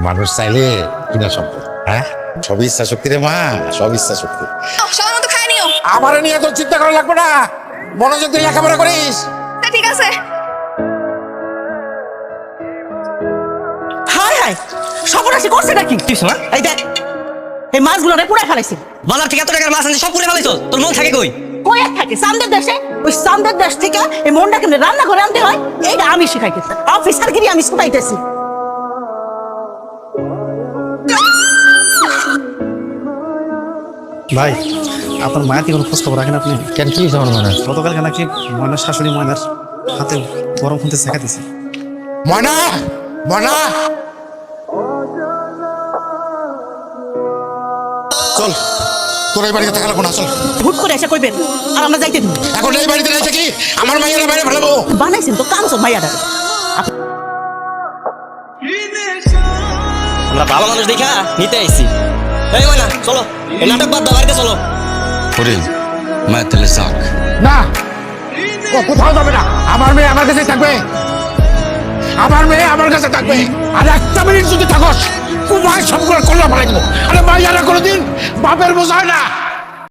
মানুষ চাইলে কিনা সম্ভব। হ্যাঁ, সব ইচ্ছা শক্তি রে মা, সব ইচ্ছা শক্তি। সময় মতো খাই নিও। আমার নিয়ে তো চিন্তা করা লাগবে না, মনোযোগ দিয়ে লেখাপড়া করিস। ঠিক আছে। হায় হায় সর্বনাশী করছে নাকি? এই দেখ এই মাছগুলো পুরাই ফেলাইছি। বাজার থেকে এত টাকার মাছ আনছি সব পুড়ে ফেলাইছো, তোর মন থাকে কই? কই আর থাকে চান্দের দেশে? ওই চান্দের দেশ থেকে এই মনটা কেমনে রান্না করে আনতে হয় এইটা আমি শিখাইতেছি, অফিসারগিরি আমি শিখাইতেছি। ভাই আপনার মায়ের কি কোনো খোঁজ খবর রাখেন আপনি? কেন, কি আমার মনে হয়? গতকালকে নাকি ময়নার শাশুড়ি ময়নার হাতে গরম খুনতে শেখা দিছে। ময়না, ময়না, চল, তোর এই বাড়িতে থাকা লাগবো না, চল। হুট করে এসে কইবেন আর আমরা যাইতে দিন। এখন এই বাড়িতে রয়েছে কি আমার মাইয়েরা বাইরে ফেলাবো? বানাইছেন তো কামচোর মাইয়াটা। আমরা ভালো মানুষ দেখা নিতে আইছি। এই ময়না চলো, এই নাটক বাদ দাও, বাড়িতে চলো। ফরিদ মায়ের তেলে শাক। না, ও কোথাও যাবে না। আমার মেয়ে আমার কাছে থাকবে, আমার মেয়ে আমার কাছে থাকবে। আর একটা মিনিট যদি থাকস, কুমায় সবগুলো করলাম। আরে মাইয়ারা কোনোদিন বাপের বোঝা হয় না।